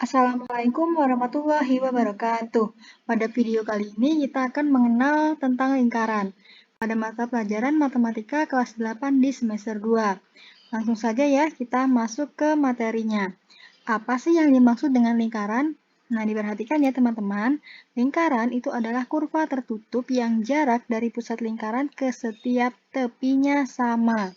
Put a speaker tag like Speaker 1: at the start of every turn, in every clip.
Speaker 1: Assalamualaikum warahmatullahi wabarakatuh. Pada video kali ini kita akan mengenal tentang lingkaran pada mata pelajaran Matematika kelas 8 di semester 2. Langsung saja ya kita masuk ke materinya. Apa sih yang dimaksud dengan lingkaran? Nah, diperhatikan ya teman-teman. Lingkaran itu adalah kurva tertutup yang jarak dari pusat lingkaran ke setiap tepinya sama.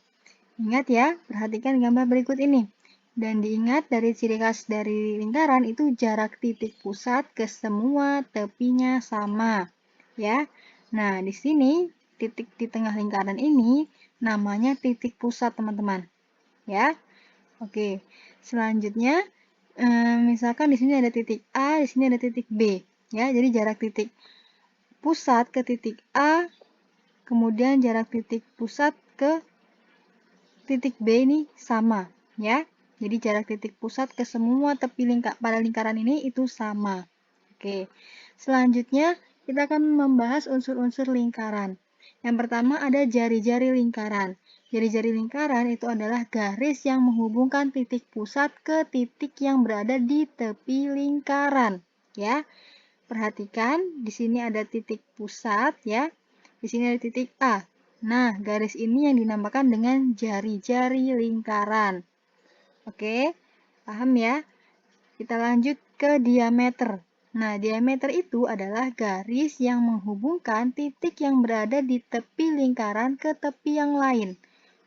Speaker 1: Ingat ya, perhatikan gambar berikut ini. Dan diingat dari ciri khas dari lingkaran itu jarak titik pusat ke semua tepinya sama. Ya. Nah, di sini titik di tengah lingkaran ini namanya titik pusat, teman-teman. Ya. Oke. Selanjutnya misalkan di sini ada titik A, di sini ada titik B. Ya, jadi jarak titik pusat ke titik A, kemudian jarak titik pusat ke titik B ini sama, ya. Jadi jarak titik pusat ke semua tepi pada lingkaran ini itu sama. Oke. Selanjutnya kita akan membahas unsur-unsur lingkaran. Yang pertama ada jari-jari lingkaran. Jari-jari lingkaran itu adalah garis yang menghubungkan titik pusat ke titik yang berada di tepi lingkaran, ya. Perhatikan di sini ada titik pusat, ya. Di sini ada titik A. Nah, garis ini yang dinamakan dengan jari-jari lingkaran. Oke, paham ya? Kita lanjut ke diameter. Nah, diameter itu adalah garis yang menghubungkan titik yang berada di tepi lingkaran ke tepi yang lain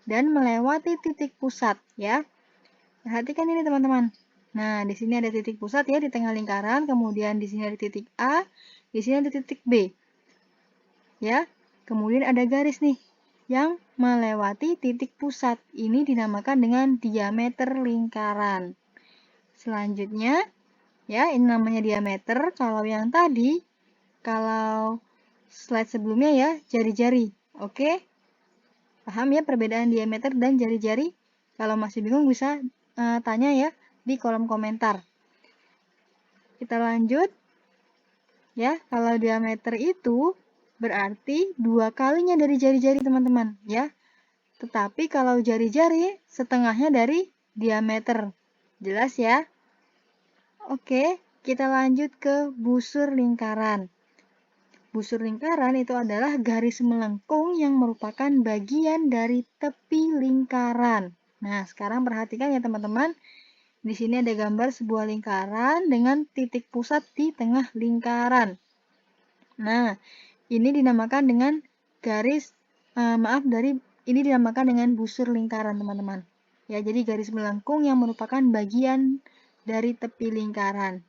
Speaker 1: dan melewati titik pusat, ya. Perhatikan ini teman-teman. Nah, di sini ada titik pusat ya di tengah lingkaran, kemudian di sini ada titik A, di sini ada titik B. Ya, kemudian ada garis nih yang melewati titik pusat. Ini dinamakan dengan diameter lingkaran. Selanjutnya, ya ini namanya diameter. Kalau yang tadi, kalau slide sebelumnya ya, jari-jari. Oke? Paham ya perbedaan diameter dan jari-jari? Kalau masih bingung bisa tanya ya di kolom komentar. Kita lanjut. Ya, kalau diameter itu berarti 2 kalinya dari jari-jari teman-teman, ya. Tetapi kalau jari-jari setengahnya dari diameter. Jelas ya? Oke, kita lanjut ke busur lingkaran. Busur lingkaran itu adalah garis melengkung yang merupakan bagian dari tepi lingkaran. Nah, sekarang perhatikan ya teman-teman. Di sini ada gambar sebuah lingkaran dengan titik pusat di tengah lingkaran. Nah, ini dinamakan dengan ini dinamakan dengan busur lingkaran, teman-teman. Ya, jadi garis melengkung yang merupakan bagian dari tepi lingkaran.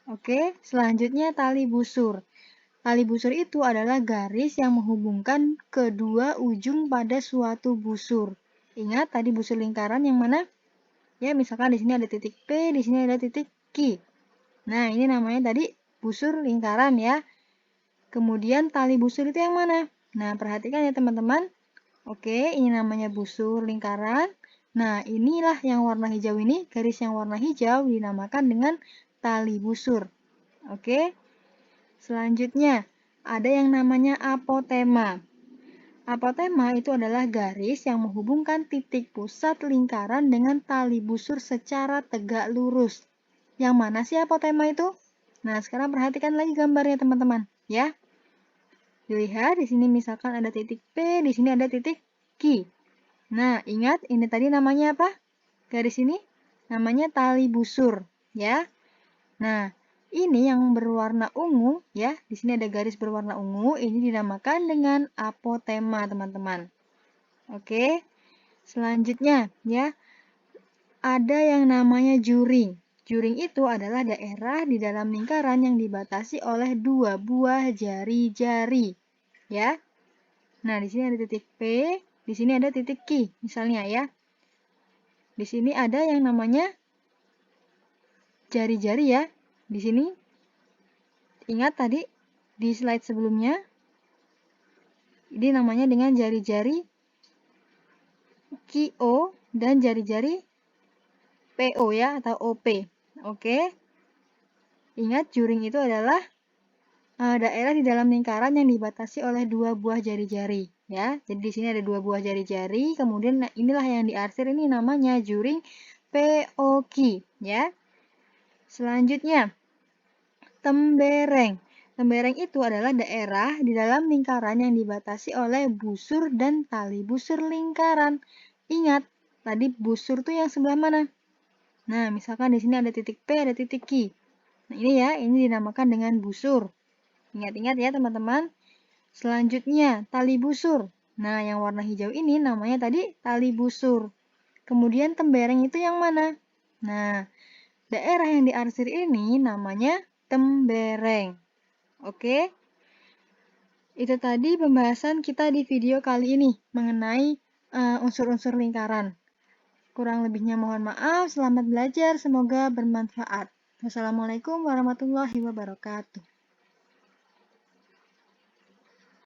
Speaker 1: Oke, selanjutnya tali busur. Tali busur itu adalah garis yang menghubungkan kedua ujung pada suatu busur. Ingat tadi busur lingkaran yang mana? Ya, misalkan di sini ada titik P, di sini ada titik Q. Nah, ini namanya tadi busur lingkaran ya. Kemudian tali busur itu yang mana? Nah, perhatikan ya teman-teman. Oke, ini namanya busur lingkaran. Nah, inilah yang warna hijau ini, garis yang warna hijau dinamakan dengan tali busur. Oke. Selanjutnya, ada yang namanya apotema. Apotema itu adalah garis yang menghubungkan titik pusat lingkaran dengan tali busur secara tegak lurus. Yang mana sih apotema itu? Nah, sekarang perhatikan lagi gambarnya teman-teman, ya. Dilihat di sini misalkan ada titik P, di sini ada titik Q. Nah, ingat ini tadi namanya apa? Garis ini namanya tali busur, ya. Nah, ini yang berwarna ungu, ya. Di sini ada garis berwarna ungu, ini dinamakan dengan apotema, teman-teman. Oke. Selanjutnya, ya. Ada yang namanya juring. Juring itu adalah daerah di dalam lingkaran yang dibatasi oleh 2 buah jari-jari. Ya. Nah, di sini ada titik P, di sini ada titik Q, misalnya ya. Di sini ada yang namanya jari-jari ya. Di sini ingat tadi di slide sebelumnya ini namanya dengan jari-jari QO dan jari-jari PO ya atau OP. Oke. Ingat juring itu adalah daerah di dalam lingkaran yang dibatasi oleh 2 buah jari-jari ya. Jadi di sini ada 2 buah jari-jari, kemudian inilah yang diarsir ini namanya juring POQ ya. Selanjutnya, tembereng. Tembereng itu adalah daerah di dalam lingkaran yang dibatasi oleh busur dan tali busur lingkaran. Ingat, tadi busur tuh yang sebelah mana? Nah, misalkan di sini ada titik P, ada titik Q. Nah, ini dinamakan dengan busur. Ingat-ingat ya, teman-teman. Selanjutnya, tali busur. Nah, yang warna hijau ini namanya tadi tali busur. Kemudian tembereng itu yang mana? Nah, daerah yang diarsir ini namanya tembereng. Oke? Itu tadi pembahasan kita di video kali ini mengenai unsur-unsur lingkaran. Kurang lebihnya mohon maaf, selamat belajar, semoga bermanfaat. Wassalamualaikum warahmatullahi wabarakatuh.